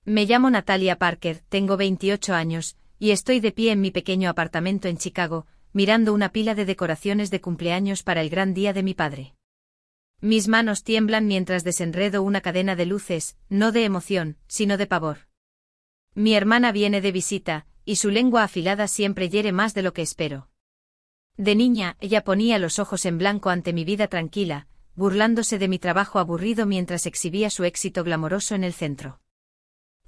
Me llamo Natalia Parker, tengo 28 años, y estoy de pie en mi pequeño apartamento en Chicago, mirando una pila de decoraciones de cumpleaños para el gran día de mi padre. Mis manos tiemblan mientras desenredo una cadena de luces, no de emoción, sino de pavor. Mi hermana viene de visita, y su lengua afilada siempre hiere más de lo que espero. De niña, ella ponía los ojos en blanco ante mi vida tranquila, burlándose de mi trabajo aburrido mientras exhibía su éxito glamoroso en el centro.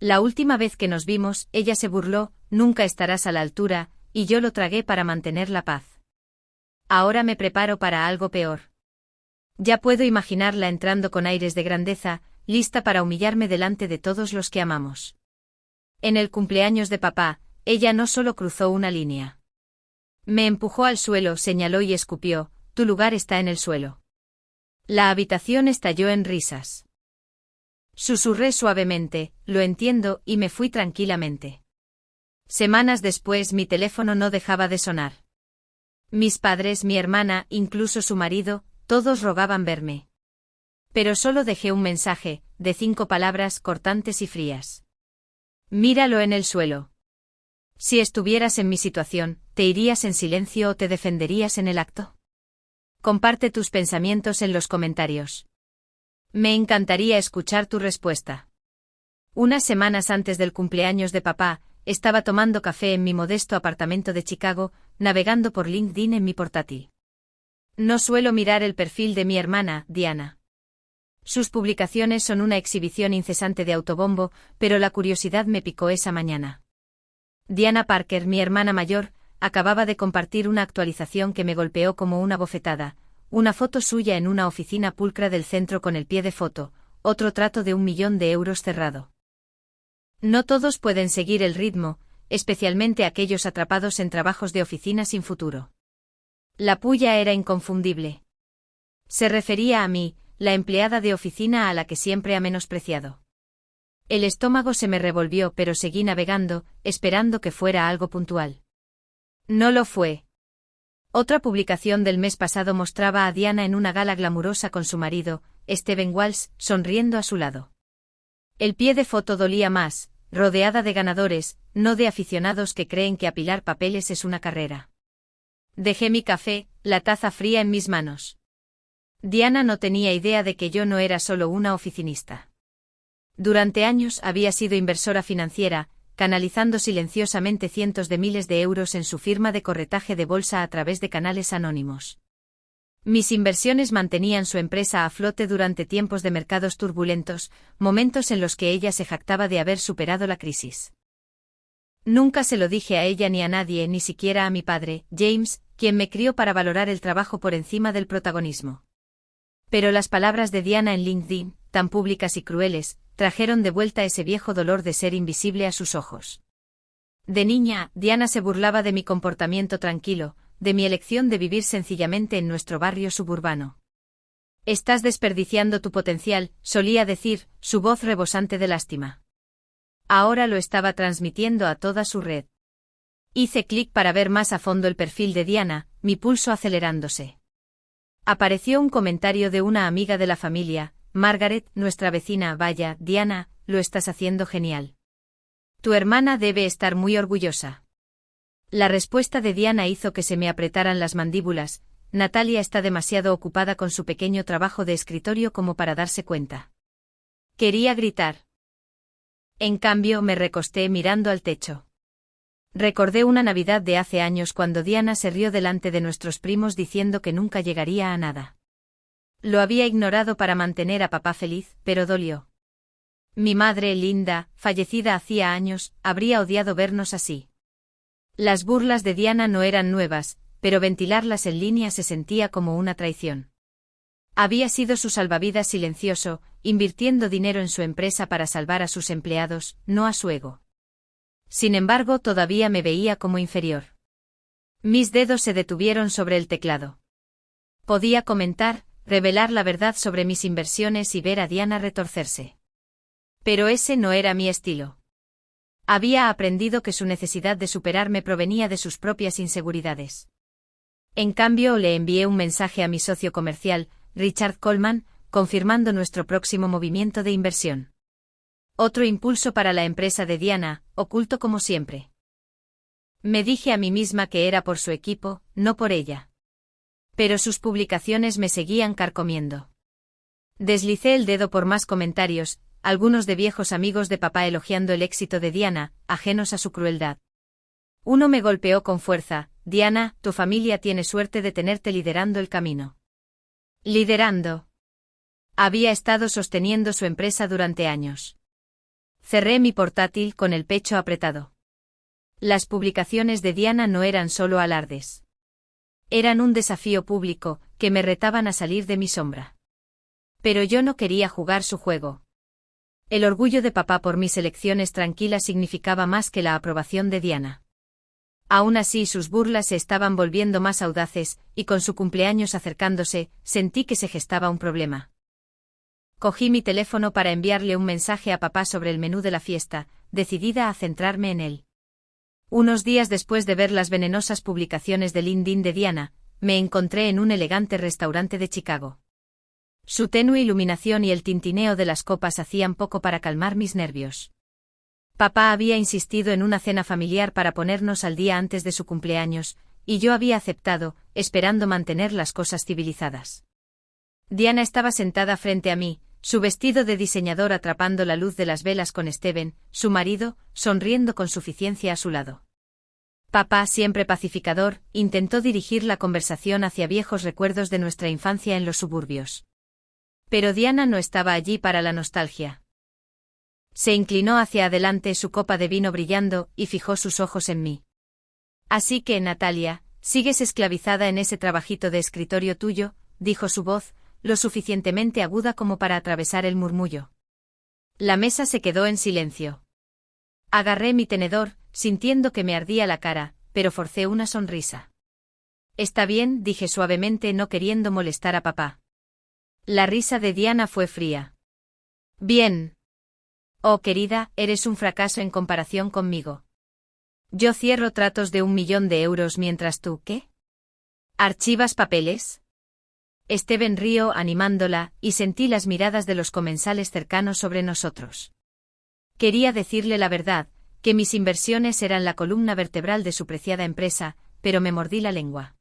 La última vez que nos vimos, ella se burló, nunca estarás a la altura, y yo lo tragué para mantener la paz. Ahora me preparo para algo peor. Ya puedo imaginarla entrando con aires de grandeza, lista para humillarme delante de todos los que amamos. En el cumpleaños de papá, ella no solo cruzó una línea. Me empujó al suelo, señaló y escupió, tu lugar está en el suelo. La habitación estalló en risas. Susurré suavemente, lo entiendo, y me fui tranquilamente. Semanas después mi teléfono no dejaba de sonar. Mis padres, mi hermana, incluso su marido, todos rogaban verme. Pero solo dejé un mensaje, de 5 palabras cortantes y frías. Míralo en el suelo. Si estuvieras en mi situación, ¿te irías en silencio o te defenderías en el acto? Comparte tus pensamientos en los comentarios. Me encantaría escuchar tu respuesta. Unas semanas antes del cumpleaños de papá, estaba tomando café en mi modesto apartamento de Chicago, navegando por LinkedIn en mi portátil. No suelo mirar el perfil de mi hermana, Diana. Sus publicaciones son una exhibición incesante de autobombo, pero la curiosidad me picó esa mañana. Diana Parker, mi hermana mayor, acababa de compartir una actualización que me golpeó como una bofetada, una foto suya en una oficina pulcra del centro con el pie de foto, otro trato de 1 millón de euros cerrado. No todos pueden seguir el ritmo, especialmente aquellos atrapados en trabajos de oficina sin futuro. La puya era inconfundible. Se refería a mí, la empleada de oficina a la que siempre ha menospreciado. El estómago se me revolvió, pero seguí navegando, esperando que fuera algo puntual. No lo fue. Otra publicación del mes pasado mostraba a Diana en una gala glamurosa con su marido, Steven Walsh, sonriendo a su lado. El pie de foto dolía más, rodeada de ganadores, no de aficionados que creen que apilar papeles es una carrera. Dejé mi café, la taza fría en mis manos. Diana no tenía idea de que yo no era solo una oficinista. Durante años había sido inversora financiera, canalizando silenciosamente cientos de miles de euros en su firma de corretaje de bolsa a través de canales anónimos. Mis inversiones mantenían su empresa a flote durante tiempos de mercados turbulentos, momentos en los que ella se jactaba de haber superado la crisis. Nunca se lo dije a ella ni a nadie, ni siquiera a mi padre, James, quien me crió para valorar el trabajo por encima del protagonismo. Pero las palabras de Diana en LinkedIn, tan públicas y crueles, trajeron de vuelta ese viejo dolor de ser invisible a sus ojos. De niña, Diana se burlaba de mi comportamiento tranquilo, de mi elección de vivir sencillamente en nuestro barrio suburbano. Estás desperdiciando tu potencial, solía decir, su voz rebosante de lástima. Ahora lo estaba transmitiendo a toda su red. Hice clic para ver más a fondo el perfil de Diana, mi pulso acelerándose. Apareció un comentario de una amiga de la familia, Margaret, nuestra vecina. Vaya, Diana, lo estás haciendo genial. Tu hermana debe estar muy orgullosa. La respuesta de Diana hizo que se me apretaran las mandíbulas. Natalia está demasiado ocupada con su pequeño trabajo de escritorio como para darse cuenta. Quería gritar. En cambio, me recosté mirando al techo. Recordé una Navidad de hace años cuando Diana se rió delante de nuestros primos diciendo que nunca llegaría a nada. Lo había ignorado para mantener a papá feliz, pero dolió. Mi madre, Linda, fallecida hacía años, habría odiado vernos así. Las burlas de Diana no eran nuevas, pero ventilarlas en línea se sentía como una traición. Había sido su salvavidas silencioso, invirtiendo dinero en su empresa para salvar a sus empleados, no a su ego. Sin embargo, todavía me veía como inferior. Mis dedos se detuvieron sobre el teclado. Podía comentar, revelar la verdad sobre mis inversiones y ver a Diana retorcerse. Pero ese no era mi estilo. Había aprendido que su necesidad de superarme provenía de sus propias inseguridades. En cambio, le envié un mensaje a mi socio comercial, Richard Coleman, confirmando nuestro próximo movimiento de inversión. Otro impulso para la empresa de Diana, oculto como siempre. Me dije a mí misma que era por su equipo, no por ella. Pero sus publicaciones me seguían carcomiendo. Deslicé el dedo por más comentarios, algunos de viejos amigos de papá elogiando el éxito de Diana, ajenos a su crueldad. Uno me golpeó con fuerza: Diana, tu familia tiene suerte de tenerte liderando el camino. Liderando. Había estado sosteniendo su empresa durante años. Cerré mi portátil con el pecho apretado. Las publicaciones de Diana no eran solo alardes. Eran un desafío público, que me retaban a salir de mi sombra. Pero yo no quería jugar su juego. El orgullo de papá por mis elecciones tranquilas significaba más que la aprobación de Diana. Aún así sus burlas se estaban volviendo más audaces, y con su cumpleaños acercándose, sentí que se gestaba un problema. Cogí mi teléfono para enviarle un mensaje a papá sobre el menú de la fiesta, decidida a centrarme en él. Unos días después de ver las venenosas publicaciones de LinkedIn de Diana, me encontré en un elegante restaurante de Chicago. Su tenue iluminación y el tintineo de las copas hacían poco para calmar mis nervios. Papá había insistido en una cena familiar para ponernos al día antes de su cumpleaños, y yo había aceptado, esperando mantener las cosas civilizadas. Diana estaba sentada frente a mí, su vestido de diseñador atrapando la luz de las velas con Steven, su marido, sonriendo con suficiencia a su lado. Papá, siempre pacificador, intentó dirigir la conversación hacia viejos recuerdos de nuestra infancia en los suburbios. Pero Diana no estaba allí para la nostalgia. Se inclinó hacia adelante, su copa de vino brillando, y fijó sus ojos en mí. Así que, Natalia, ¿sigues esclavizada en ese trabajito de escritorio tuyo?, dijo su voz, lo suficientemente aguda como para atravesar el murmullo. La mesa se quedó en silencio. Agarré mi tenedor, sintiendo que me ardía la cara, pero forcé una sonrisa. Está bien, dije suavemente, no queriendo molestar a papá. La risa de Diana fue fría. Bien. Oh, querida, eres un fracaso en comparación conmigo. Yo cierro tratos de 1.000.000 de euros mientras tú, ¿qué? ¿Archivas papeles? Steven rió animándola, y sentí las miradas de los comensales cercanos sobre nosotros. Quería decirle la verdad, que mis inversiones eran la columna vertebral de su preciada empresa, pero me mordí la lengua.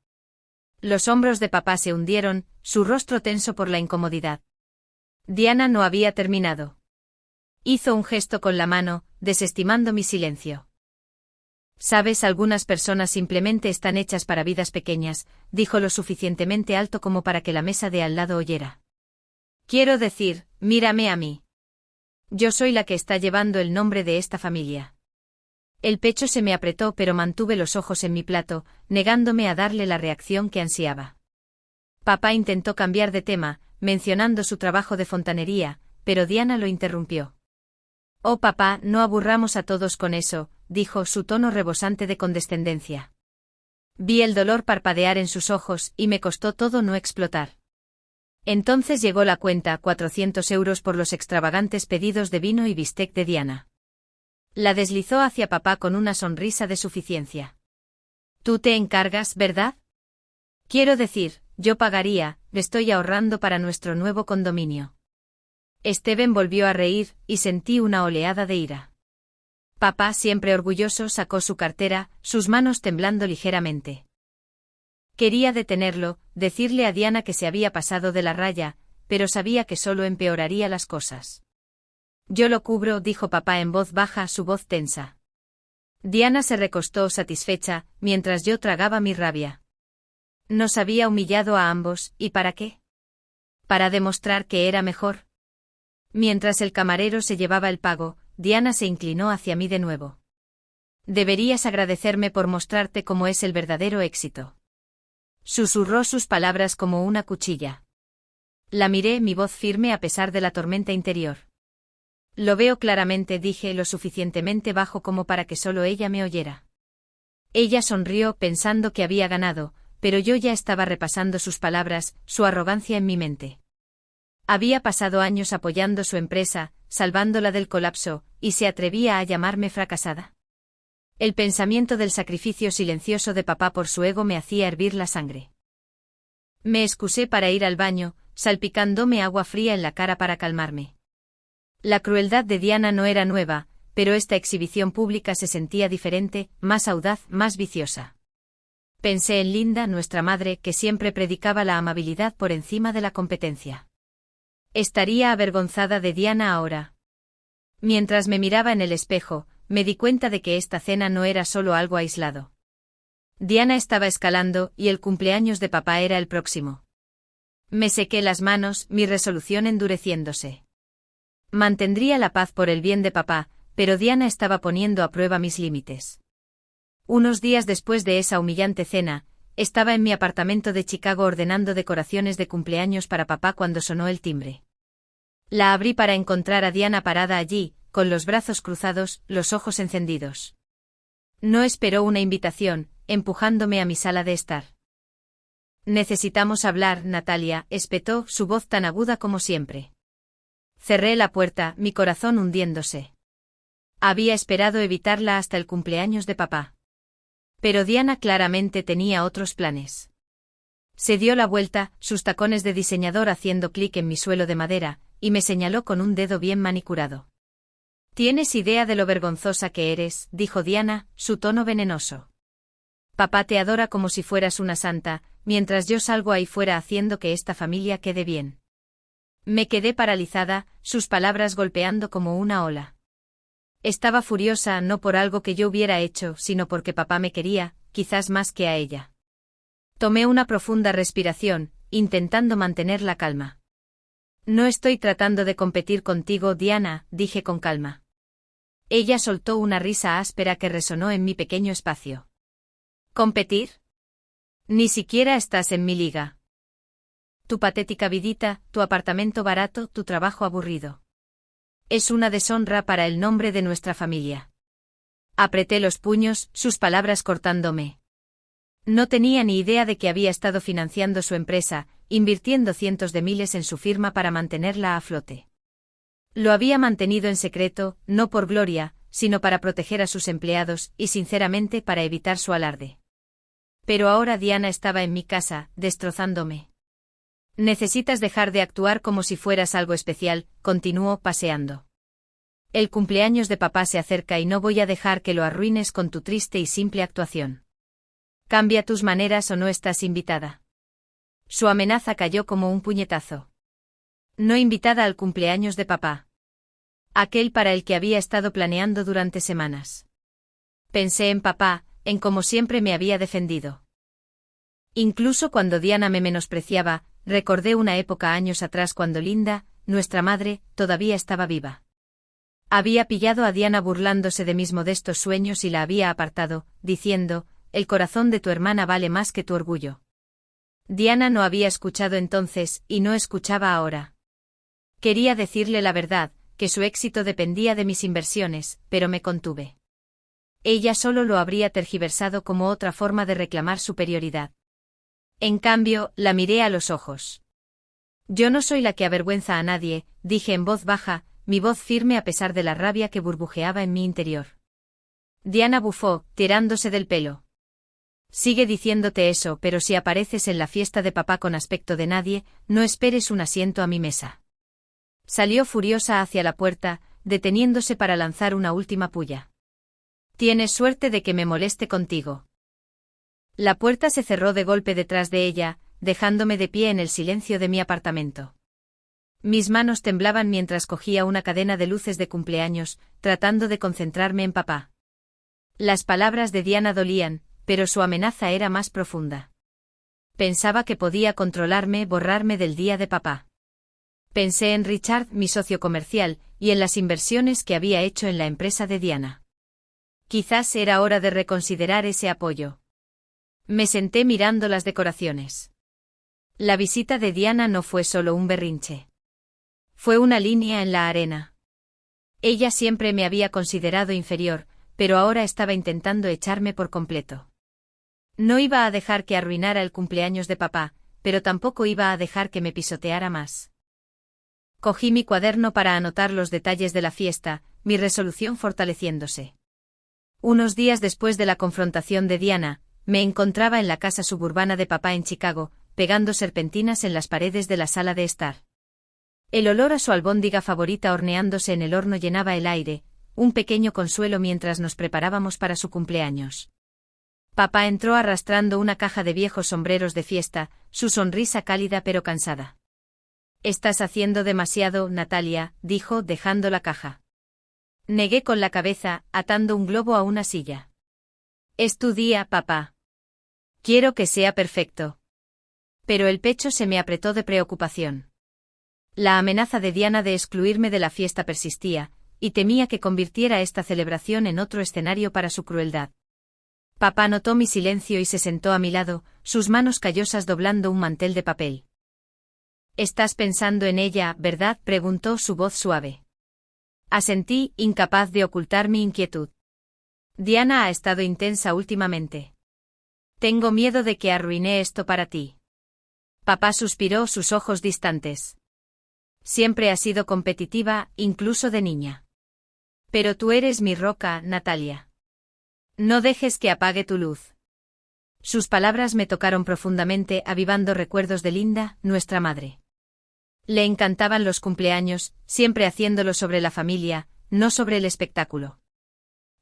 Los hombros de papá se hundieron, su rostro tenso por la incomodidad. Diana no había terminado. Hizo un gesto con la mano, desestimando mi silencio. Sabes, algunas personas simplemente están hechas para vidas pequeñas, dijo lo suficientemente alto como para que la mesa de al lado oyera. Quiero decir, mírame a mí. Yo soy la que está llevando el nombre de esta familia. El pecho se me apretó, pero mantuve los ojos en mi plato, negándome a darle la reacción que ansiaba. Papá intentó cambiar de tema, mencionando su trabajo de fontanería, pero Diana lo interrumpió. Oh papá, no aburramos a todos con eso, dijo, su tono rebosante de condescendencia. Vi el dolor parpadear en sus ojos, y me costó todo no explotar. Entonces llegó la cuenta, 400 euros por los extravagantes pedidos de vino y bistec de Diana. La deslizó hacia papá con una sonrisa de suficiencia. Tú te encargas, ¿verdad? Quiero decir, yo pagaría, le estoy ahorrando para nuestro nuevo condominio. Steven volvió a reír, y sentí una oleada de ira. Papá, siempre orgulloso, sacó su cartera, sus manos temblando ligeramente. Quería detenerlo, decirle a Diana que se había pasado de la raya, pero sabía que solo empeoraría las cosas. Yo lo cubro, dijo papá en voz baja, su voz tensa. Diana se recostó satisfecha, mientras yo tragaba mi rabia. Nos había humillado a ambos, ¿y para qué? Para demostrar que era mejor. Mientras el camarero se llevaba el pago, Diana se inclinó hacia mí de nuevo. Deberías agradecerme por mostrarte cómo es el verdadero éxito. Susurró sus palabras como una cuchilla. La miré, mi voz firme a pesar de la tormenta interior. Lo veo claramente, dije lo suficientemente bajo como para que solo ella me oyera. Ella sonrió pensando que había ganado, pero yo ya estaba repasando sus palabras, su arrogancia en mi mente. Había pasado años apoyando su empresa, salvándola del colapso, y se atrevía a llamarme fracasada. El pensamiento del sacrificio silencioso de papá por su ego me hacía hervir la sangre. Me excusé para ir al baño, salpicándome agua fría en la cara para calmarme. La crueldad de Diana no era nueva, pero esta exhibición pública se sentía diferente, más audaz, más viciosa. Pensé en Linda, nuestra madre, que siempre predicaba la amabilidad por encima de la competencia. Estaría avergonzada de Diana ahora. Mientras me miraba en el espejo, me di cuenta de que esta cena no era solo algo aislado. Diana estaba escalando y el cumpleaños de papá era el próximo. Me sequé las manos, mi resolución endureciéndose. Mantendría la paz por el bien de papá, pero Diana estaba poniendo a prueba mis límites. Unos días después de esa humillante cena, estaba en mi apartamento de Chicago ordenando decoraciones de cumpleaños para papá cuando sonó el timbre. La abrí para encontrar a Diana parada allí, con los brazos cruzados, los ojos encendidos. No esperó una invitación, empujándome a mi sala de estar. «Necesitamos hablar, Natalia», espetó, su voz tan aguda como siempre. Cerré la puerta, mi corazón hundiéndose. Había esperado evitarla hasta el cumpleaños de papá. Pero Diana claramente tenía otros planes. Se dio la vuelta, sus tacones de diseñador haciendo clic en mi suelo de madera, y me señaló con un dedo bien manicurado. «¿Tienes idea de lo vergonzosa que eres?», dijo Diana, su tono venenoso. «Papá te adora como si fueras una santa, mientras yo salgo ahí fuera haciendo que esta familia quede bien». Me quedé paralizada, sus palabras golpeando como una ola. Estaba furiosa no por algo que yo hubiera hecho, sino porque papá me quería, quizás más que a ella. Tomé una profunda respiración, intentando mantener la calma. «No estoy tratando de competir contigo, Diana», dije con calma. Ella soltó una risa áspera que resonó en mi pequeño espacio. «¿Competir? Ni siquiera estás en mi liga. Tu patética vidita, tu apartamento barato, tu trabajo aburrido. Es una deshonra para el nombre de nuestra familia». Apreté los puños, sus palabras cortándome. No tenía ni idea de que había estado financiando su empresa, invirtiendo cientos de miles en su firma para mantenerla a flote. Lo había mantenido en secreto, no por gloria, sino para proteger a sus empleados y sinceramente para evitar su alarde. Pero ahora Diana estaba en mi casa, destrozándome. «Necesitas dejar de actuar como si fueras algo especial», continuó paseando. «El cumpleaños de papá se acerca y no voy a dejar que lo arruines con tu triste y simple actuación. Cambia tus maneras o no estás invitada». Su amenaza cayó como un puñetazo. No invitada al cumpleaños de papá. Aquel para el que había estado planeando durante semanas. Pensé en papá, en cómo siempre me había defendido. Incluso cuando Diana me menospreciaba, recordé una época años atrás cuando Linda, nuestra madre, todavía estaba viva. Había pillado a Diana burlándose de mis modestos sueños y la había apartado, diciendo: «El corazón de tu hermana vale más que tu orgullo». Diana no había escuchado entonces, y no escuchaba ahora. Quería decirle la verdad, que su éxito dependía de mis inversiones, pero me contuve. Ella solo lo habría tergiversado como otra forma de reclamar superioridad. En cambio, la miré a los ojos. «Yo no soy la que avergüenza a nadie», dije en voz baja, mi voz firme a pesar de la rabia que burbujeaba en mi interior. Diana bufó, tirándose del pelo. «Sigue diciéndote eso, pero si apareces en la fiesta de papá con aspecto de nadie, no esperes un asiento a mi mesa». Salió furiosa hacia la puerta, deteniéndose para lanzar una última puya. «Tienes suerte de que me moleste contigo». La puerta se cerró de golpe detrás de ella, dejándome de pie en el silencio de mi apartamento. Mis manos temblaban mientras cogía una cadena de luces de cumpleaños, tratando de concentrarme en papá. Las palabras de Diana dolían, pero su amenaza era más profunda. Pensaba que podía controlarme, borrarme del día de papá. Pensé en Richard, mi socio comercial, y en las inversiones que había hecho en la empresa de Diana. Quizás era hora de reconsiderar ese apoyo. Me senté mirando las decoraciones. La visita de Diana no fue solo un berrinche. Fue una línea en la arena. Ella siempre me había considerado inferior, pero ahora estaba intentando echarme por completo. No iba a dejar que arruinara el cumpleaños de papá, pero tampoco iba a dejar que me pisoteara más. Cogí mi cuaderno para anotar los detalles de la fiesta, mi resolución fortaleciéndose. Unos días después de la confrontación de Diana, me encontraba en la casa suburbana de papá en Chicago, pegando serpentinas en las paredes de la sala de estar. El olor a su albóndiga favorita horneándose en el horno llenaba el aire, un pequeño consuelo mientras nos preparábamos para su cumpleaños. Papá entró arrastrando una caja de viejos sombreros de fiesta, su sonrisa cálida pero cansada. «Estás haciendo demasiado, Natalia», dijo, dejando la caja. Negué con la cabeza, atando un globo a una silla. «Es tu día, papá. Quiero que sea perfecto». Pero el pecho se me apretó de preocupación. La amenaza de Diana de excluirme de la fiesta persistía, y temía que convirtiera esta celebración en otro escenario para su crueldad. Papá notó mi silencio y se sentó a mi lado, sus manos callosas doblando un mantel de papel. «Estás pensando en ella, ¿verdad?», preguntó su voz suave. Asentí, incapaz de ocultar mi inquietud. «Diana ha estado intensa últimamente. Tengo miedo de que arruine esto para ti». Papá suspiró, sus ojos distantes. «Siempre ha sido competitiva, incluso de niña. Pero tú eres mi roca, Natalia. No dejes que apague tu luz». Sus palabras me tocaron profundamente, avivando recuerdos de Linda, nuestra madre. Le encantaban los cumpleaños, siempre haciéndolo sobre la familia, no sobre el espectáculo.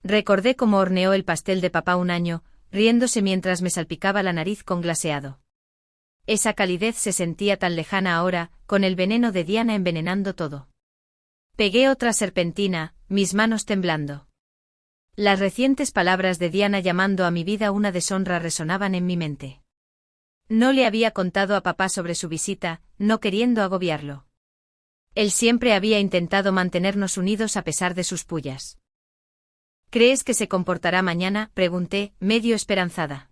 Recordé cómo horneó el pastel de papá un año, riéndose mientras me salpicaba la nariz con glaseado. Esa calidez se sentía tan lejana ahora, con el veneno de Diana envenenando todo. Pegué otra serpentina, mis manos temblando. Las recientes palabras de Diana llamando a mi vida una deshonra resonaban en mi mente. No le había contado a papá sobre su visita, no queriendo agobiarlo. Él siempre había intentado mantenernos unidos a pesar de sus pullas. «¿Crees que se comportará mañana?», pregunté, medio esperanzada.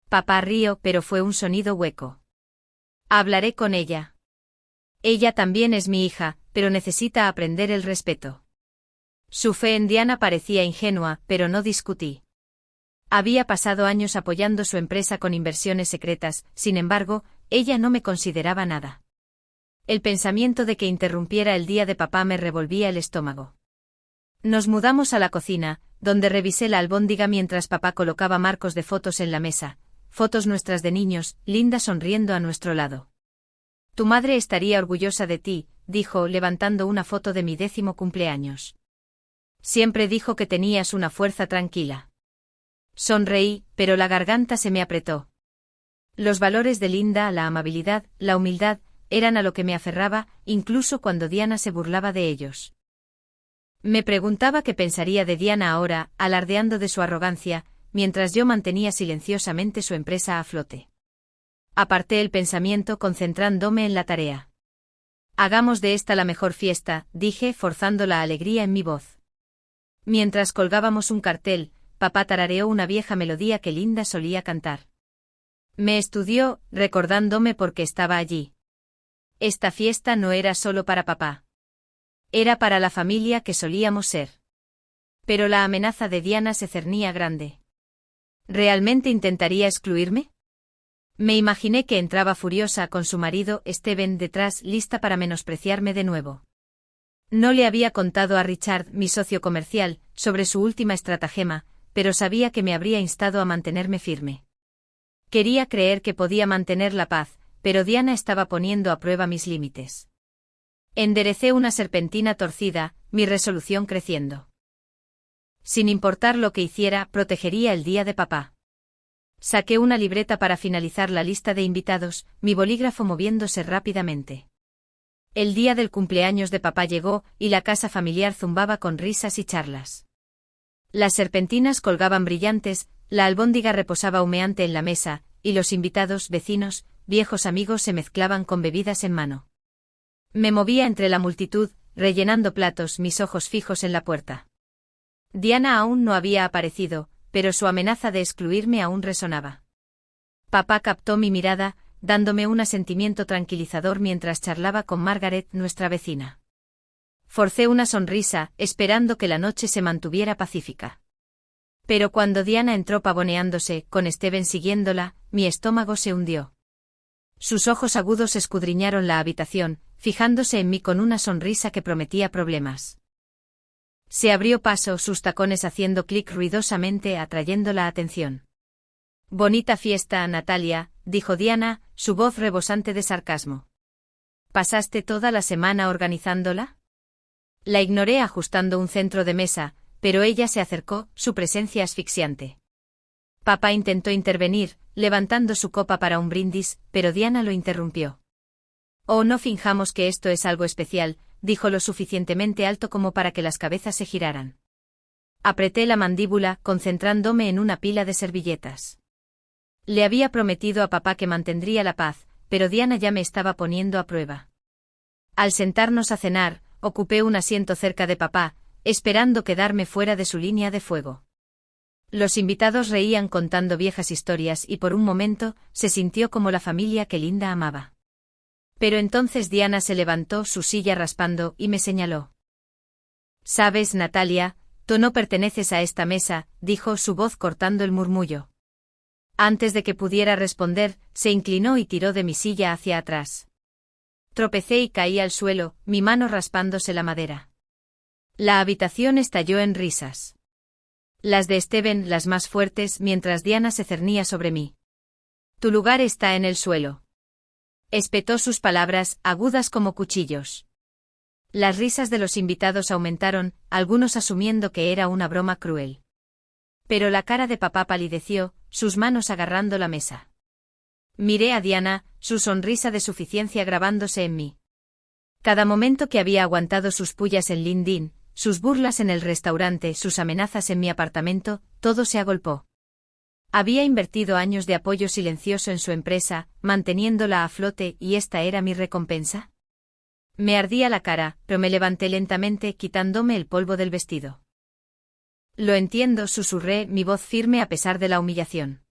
Papá rió, pero fue un sonido hueco. «Hablaré con ella. Ella también es mi hija, pero necesita aprender el respeto». Su fe en Diana parecía ingenua, pero no discutí. Había pasado años apoyando su empresa con inversiones secretas, sin embargo, ella no me consideraba nada. El pensamiento de que interrumpiera el día de papá me revolvía el estómago. Nos mudamos a la cocina, donde revisé la albóndiga mientras papá colocaba marcos de fotos en la mesa, fotos nuestras de niños, Linda sonriendo a nuestro lado. «Tu madre estaría orgullosa de ti», dijo, levantando una foto de mi 10º cumpleaños. «Siempre dijo que tenías una fuerza tranquila». Sonreí, pero la garganta se me apretó. Los valores de Linda, la amabilidad, la humildad, eran a lo que me aferraba, incluso cuando Diana se burlaba de ellos. Me preguntaba qué pensaría de Diana ahora, alardeando de su arrogancia, mientras yo mantenía silenciosamente su empresa a flote. Aparté el pensamiento concentrándome en la tarea. «Hagamos de esta la mejor fiesta», dije, forzando la alegría en mi voz. Mientras colgábamos un cartel, papá tarareó una vieja melodía que Linda solía cantar. Me estudió, recordándome por qué estaba allí. Esta fiesta no era solo para papá. Era para la familia que solíamos ser. Pero la amenaza de Diana se cernía grande. ¿Realmente intentaría excluirme? Me imaginé que entraba furiosa con su marido, Steven, detrás, lista para menospreciarme de nuevo. No le había contado a Richard, mi socio comercial, sobre su última estratagema, pero sabía que me habría instado a mantenerme firme. Quería creer que podía mantener la paz, pero Diana estaba poniendo a prueba mis límites. Enderecé una serpentina torcida, mi resolución creciendo. Sin importar lo que hiciera, protegería el día de papá. Saqué una libreta para finalizar la lista de invitados, mi bolígrafo moviéndose rápidamente. El día del cumpleaños de papá llegó, y la casa familiar zumbaba con risas y charlas. Las serpentinas colgaban brillantes, la albóndiga reposaba humeante en la mesa, y los invitados, vecinos, viejos amigos se mezclaban con bebidas en mano. Me movía entre la multitud, rellenando platos, mis ojos fijos en la puerta. Diana aún no había aparecido, pero su amenaza de excluirme aún resonaba. Papá captó mi mirada, dándome un asentimiento tranquilizador mientras charlaba con Margaret, nuestra vecina. Forcé una sonrisa, esperando que la noche se mantuviera pacífica. Pero cuando Diana entró pavoneándose, con Steven siguiéndola, mi estómago se hundió. Sus ojos agudos escudriñaron la habitación, fijándose en mí con una sonrisa que prometía problemas. Se abrió paso, sus tacones haciendo clic ruidosamente, atrayendo la atención. «Bonita fiesta, Natalia», dijo Diana, su voz rebosante de sarcasmo. ¿Pasaste toda la semana organizándola? La ignoré ajustando un centro de mesa, pero ella se acercó, su presencia asfixiante. Papá intentó intervenir, levantando su copa para un brindis, pero Diana lo interrumpió. Oh, no finjamos que esto es algo especial, dijo lo suficientemente alto como para que las cabezas se giraran. Apreté la mandíbula, concentrándome en una pila de servilletas. Le había prometido a papá que mantendría la paz, pero Diana ya me estaba poniendo a prueba. Al sentarnos a cenar, ocupé un asiento cerca de papá, esperando quedarme fuera de su línea de fuego. Los invitados reían contando viejas historias y por un momento se sintió como la familia que Linda amaba. Pero entonces Diana se levantó su silla raspando y me señaló. «Sabes, Natalia, tú no perteneces a esta mesa», dijo su voz cortando el murmullo. Antes de que pudiera responder, se inclinó y tiró de mi silla hacia atrás. Tropecé y caí al suelo, mi mano raspándose la madera. La habitación estalló en risas. Las de Steven, las más fuertes, mientras Diana se cernía sobre mí. «Tu lugar está en el suelo». Espetó sus palabras, agudas como cuchillos. Las risas de los invitados aumentaron, algunos asumiendo que era una broma cruel. Pero la cara de papá palideció, sus manos agarrando la mesa. Miré a Diana, su sonrisa de suficiencia grabándose en mí. Cada momento que había aguantado sus pullas en LinkedIn, sus burlas en el restaurante, sus amenazas en mi apartamento, todo se agolpó. Había invertido años de apoyo silencioso en su empresa, manteniéndola a flote, y esta era mi recompensa. Me ardía la cara, pero me levanté lentamente, quitándome el polvo del vestido. Lo entiendo, susurré, mi voz firme a pesar de la humillación.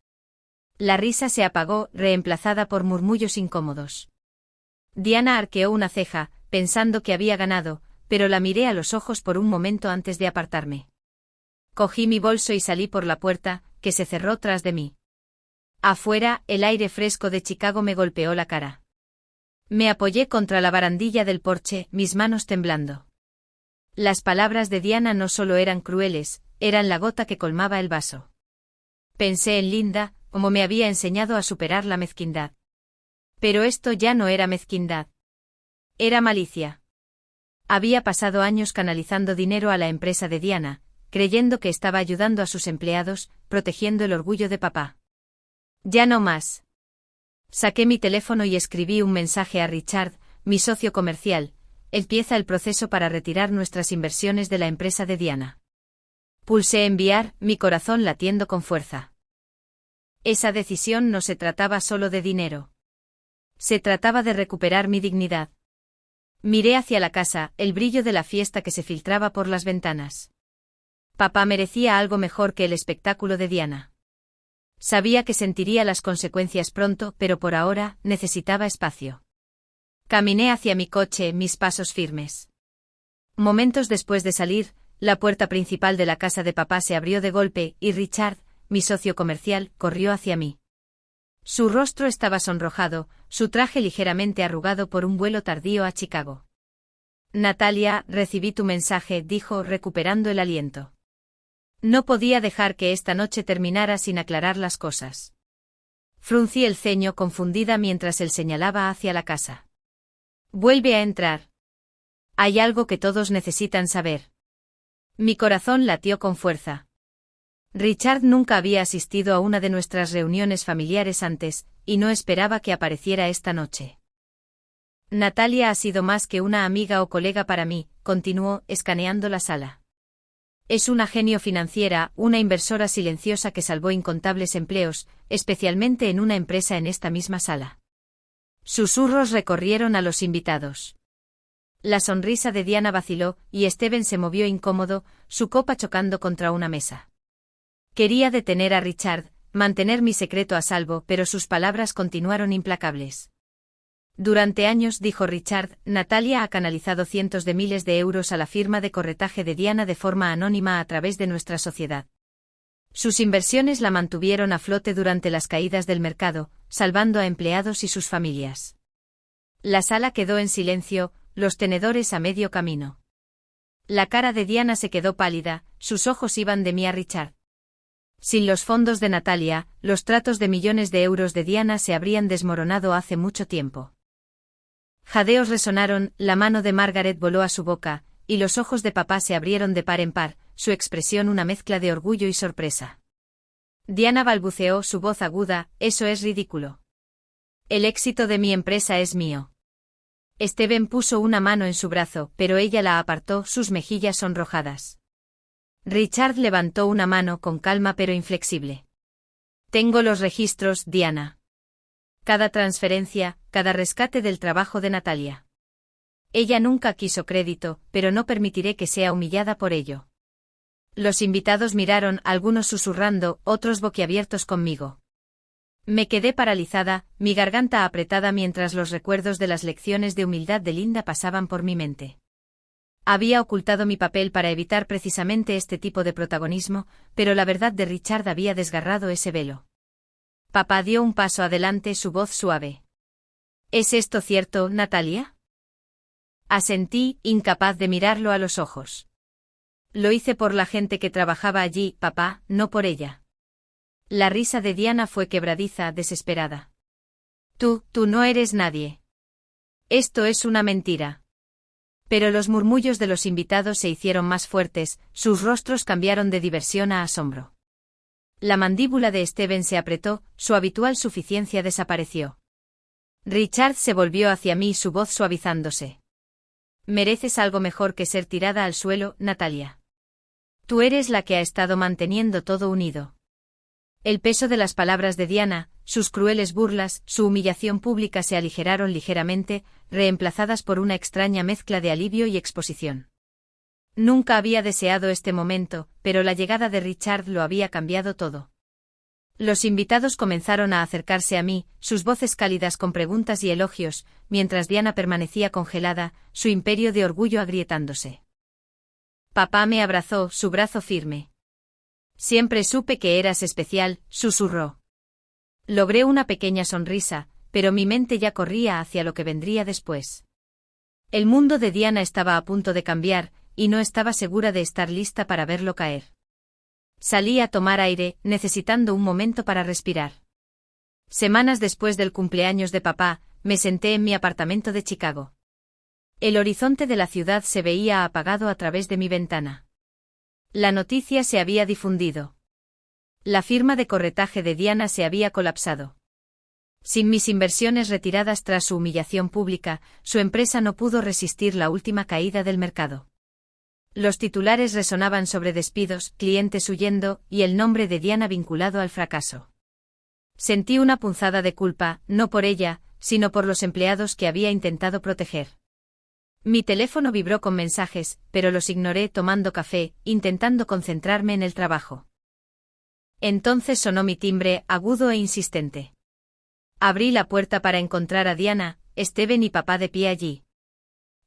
La risa se apagó, reemplazada por murmullos incómodos. Diana arqueó una ceja, pensando que había ganado, pero la miré a los ojos por un momento antes de apartarme. Cogí mi bolso y salí por la puerta, que se cerró tras de mí. Afuera, el aire fresco de Chicago me golpeó la cara. Me apoyé contra la barandilla del porche, mis manos temblando. Las palabras de Diana no solo eran crueles, eran la gota que colmaba el vaso. Pensé en Linda, como me había enseñado a superar la mezquindad. Pero esto ya no era mezquindad. Era malicia. Había pasado años canalizando dinero a la empresa de Diana, creyendo que estaba ayudando a sus empleados, protegiendo el orgullo de papá. Ya no más. Saqué mi teléfono y escribí un mensaje a Richard, mi socio comercial. Empieza el proceso para retirar nuestras inversiones de la empresa de Diana. Pulsé enviar, mi corazón latiendo con fuerza. Esa decisión no se trataba solo de dinero. Se trataba de recuperar mi dignidad. Miré hacia la casa, el brillo de la fiesta que se filtraba por las ventanas. Papá merecía algo mejor que el espectáculo de Diana. Sabía que sentiría las consecuencias pronto, pero por ahora necesitaba espacio. Caminé hacia mi coche, mis pasos firmes. Momentos después de salir, la puerta principal de la casa de papá se abrió de golpe, y Richard, mi socio comercial, corrió hacia mí. Su rostro estaba sonrojado, su traje ligeramente arrugado por un vuelo tardío a Chicago. Natalia, recibí tu mensaje, dijo, recuperando el aliento. No podía dejar que esta noche terminara sin aclarar las cosas. Fruncí el ceño confundida mientras él señalaba hacia la casa. Vuelve a entrar. Hay algo que todos necesitan saber. Mi corazón latió con fuerza. Richard nunca había asistido a una de nuestras reuniones familiares antes, y no esperaba que apareciera esta noche. Natalia ha sido más que una amiga o colega para mí, continuó, escaneando la sala. Es una genio financiera, una inversora silenciosa que salvó incontables empleos, especialmente en una empresa en esta misma sala. Susurros recorrieron a los invitados. La sonrisa de Diana vaciló, y Steven se movió incómodo, su copa chocando contra una mesa. Quería detener a Richard, mantener mi secreto a salvo, pero sus palabras continuaron implacables. Durante años, dijo Richard, Natalia ha canalizado cientos de miles de euros a la firma de corretaje de Diana de forma anónima a través de nuestra sociedad. Sus inversiones la mantuvieron a flote durante las caídas del mercado, salvando a empleados y sus familias. La sala quedó en silencio, los tenedores a medio camino. La cara de Diana se quedó pálida, sus ojos iban de mí a Richard. Sin los fondos de Natalia, los tratos de millones de euros de Diana se habrían desmoronado hace mucho tiempo. Jadeos resonaron, la mano de Margaret voló a su boca, y los ojos de papá se abrieron de par en par, su expresión una mezcla de orgullo y sorpresa. Diana balbuceó, su voz aguda, eso es ridículo. El éxito de mi empresa es mío. Steven puso una mano en su brazo, pero ella la apartó, sus mejillas sonrojadas. Richard levantó una mano con calma pero inflexible. Tengo los registros, Diana. Cada transferencia, cada rescate del trabajo de Natalia. Ella nunca quiso crédito, pero no permitiré que sea humillada por ello. Los invitados miraron, algunos susurrando, otros boquiabiertos conmigo. Me quedé paralizada, mi garganta apretada mientras los recuerdos de las lecciones de humildad de Linda pasaban por mi mente. Había ocultado mi papel para evitar precisamente este tipo de protagonismo, pero la verdad de Richard había desgarrado ese velo. Papá dio un paso adelante, su voz suave. ¿Es esto cierto, Natalia? Asentí, incapaz de mirarlo a los ojos. Lo hice por la gente que trabajaba allí, papá, no por ella. La risa de Diana fue quebradiza, desesperada. Tú no eres nadie. Esto es una mentira. Pero los murmullos de los invitados se hicieron más fuertes, sus rostros cambiaron de diversión a asombro. La mandíbula de Steven se apretó, su habitual suficiencia desapareció. Richard se volvió hacia mí, su voz suavizándose. Mereces algo mejor que ser tirada al suelo, Natalia. Tú eres la que ha estado manteniendo todo unido. El peso de las palabras de Diana, sus crueles burlas, su humillación pública se aligeraron ligeramente, reemplazadas por una extraña mezcla de alivio y exposición. Nunca había deseado este momento, pero la llegada de Richard lo había cambiado todo. Los invitados comenzaron a acercarse a mí, sus voces cálidas con preguntas y elogios, mientras Diana permanecía congelada, su imperio de orgullo agrietándose. Papá me abrazó, su brazo firme. Siempre supe que eras especial, susurró. Logré una pequeña sonrisa, pero mi mente ya corría hacia lo que vendría después. El mundo de Diana estaba a punto de cambiar, y no estaba segura de estar lista para verlo caer. Salí a tomar aire, necesitando un momento para respirar. Semanas después del cumpleaños de papá, me senté en mi apartamento de Chicago. El horizonte de la ciudad se veía apagado a través de mi ventana. La noticia se había difundido. La firma de corretaje de Diana se había colapsado. Sin mis inversiones retiradas tras su humillación pública, su empresa no pudo resistir la última caída del mercado. Los titulares resonaban sobre despidos, clientes huyendo, y el nombre de Diana vinculado al fracaso. Sentí una punzada de culpa, no por ella, sino por los empleados que había intentado proteger. Mi teléfono vibró con mensajes, pero los ignoré tomando café, intentando concentrarme en el trabajo. Entonces sonó mi timbre, agudo e insistente. Abrí la puerta para encontrar a Diana, Steven y papá de pie allí.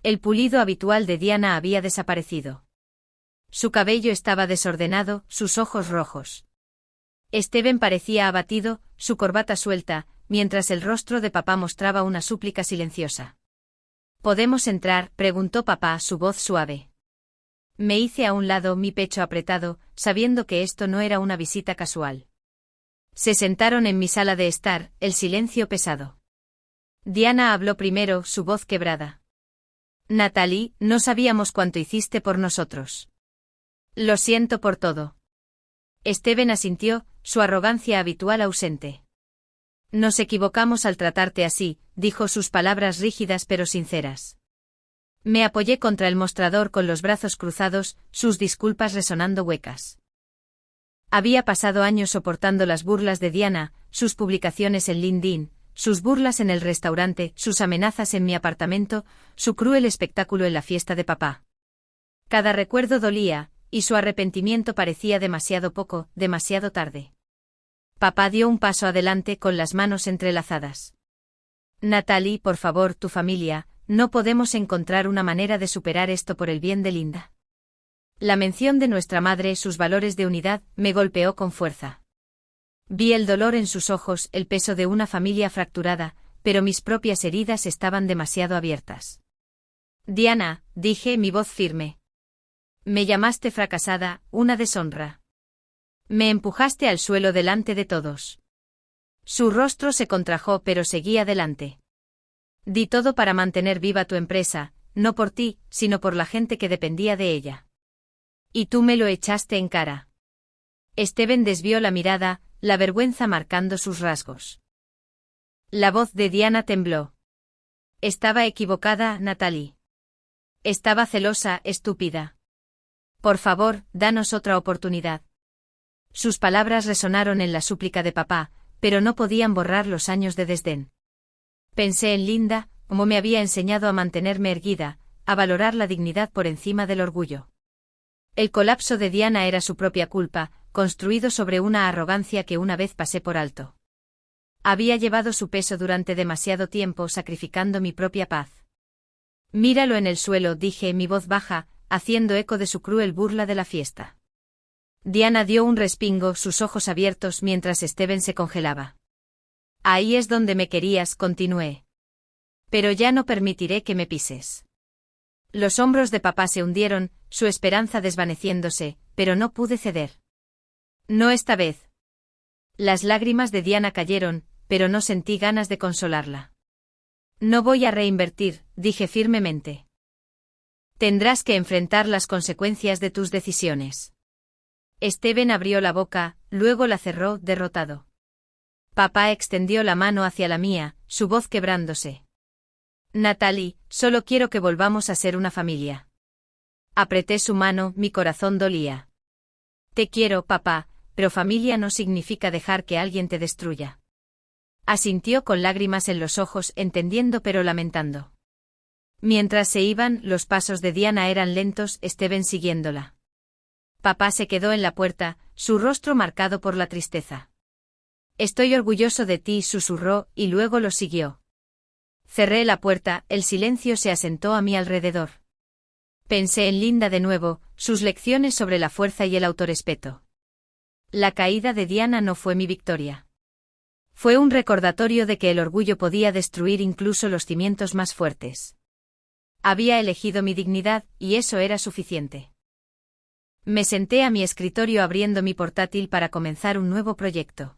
El pulido habitual de Diana había desaparecido. Su cabello estaba desordenado, sus ojos rojos. Steven parecía abatido, su corbata suelta, mientras el rostro de papá mostraba una súplica silenciosa. ¿Podemos entrar?, preguntó papá, su voz suave. Me hice a un lado, mi pecho apretado, sabiendo que esto no era una visita casual. Se sentaron en mi sala de estar, el silencio pesado. Diana habló primero, su voz quebrada. Natalie, no sabíamos cuánto hiciste por nosotros. Lo siento por todo. Steven asintió, su arrogancia habitual ausente. Nos equivocamos al tratarte así, dijo, sus palabras rígidas pero sinceras. Me apoyé contra el mostrador con los brazos cruzados, sus disculpas resonando huecas. Había pasado años soportando las burlas de Diana, sus publicaciones en LinkedIn, sus burlas en el restaurante, sus amenazas en mi apartamento, su cruel espectáculo en la fiesta de papá. Cada recuerdo dolía, y su arrepentimiento parecía demasiado poco, demasiado tarde. Papá dio un paso adelante con las manos entrelazadas. Natalie, por favor, tu familia, ¿no podemos encontrar una manera de superar esto por el bien de Linda? La mención de nuestra madre, sus valores de unidad, me golpeó con fuerza. Vi el dolor en sus ojos, el peso de una familia fracturada, pero mis propias heridas estaban demasiado abiertas. Diana, dije, mi voz firme. Me llamaste fracasada, una deshonra. Me empujaste al suelo delante de todos. Su rostro se contrajo pero seguía adelante. Di todo para mantener viva tu empresa, no por ti, sino por la gente que dependía de ella. Y tú me lo echaste en cara. Steven desvió la mirada, la vergüenza marcando sus rasgos. La voz de Diana tembló. Estaba equivocada, Natalie. Estaba celosa, estúpida. Por favor, danos otra oportunidad. Sus palabras resonaron en la súplica de papá, pero no podían borrar los años de desdén. Pensé en Linda, como me había enseñado a mantenerme erguida, a valorar la dignidad por encima del orgullo. El colapso de Diana era su propia culpa, construido sobre una arrogancia que una vez pasé por alto. Había llevado su peso durante demasiado tiempo sacrificando mi propia paz. Míralo en el suelo, dije en mi voz baja, haciendo eco de su cruel burla de la fiesta. Diana dio un respingo, sus ojos abiertos mientras Steven se congelaba. Ahí es donde me querías, continué. Pero ya no permitiré que me pises. Los hombros de papá se hundieron, su esperanza desvaneciéndose, pero no pude ceder. No esta vez. Las lágrimas de Diana cayeron, pero no sentí ganas de consolarla. No voy a reinvertir, dije firmemente. Tendrás que enfrentar las consecuencias de tus decisiones. Steven abrió la boca, luego la cerró, derrotado. Papá extendió la mano hacia la mía, su voz quebrándose. Natalie, solo quiero que volvamos a ser una familia. Apreté su mano, mi corazón dolía. Te quiero, papá, pero familia no significa dejar que alguien te destruya. Asintió con lágrimas en los ojos, entendiendo pero lamentando. Mientras se iban, los pasos de Diana eran lentos, Steven siguiéndola. Papá se quedó en la puerta, su rostro marcado por la tristeza. Estoy orgulloso de ti, susurró, y luego lo siguió. Cerré la puerta, el silencio se asentó a mi alrededor. Pensé en Linda de nuevo, sus lecciones sobre la fuerza y el autorrespeto. La caída de Diana no fue mi victoria. Fue un recordatorio de que el orgullo podía destruir incluso los cimientos más fuertes. Había elegido mi dignidad, y eso era suficiente. Me senté a mi escritorio abriendo mi portátil para comenzar un nuevo proyecto.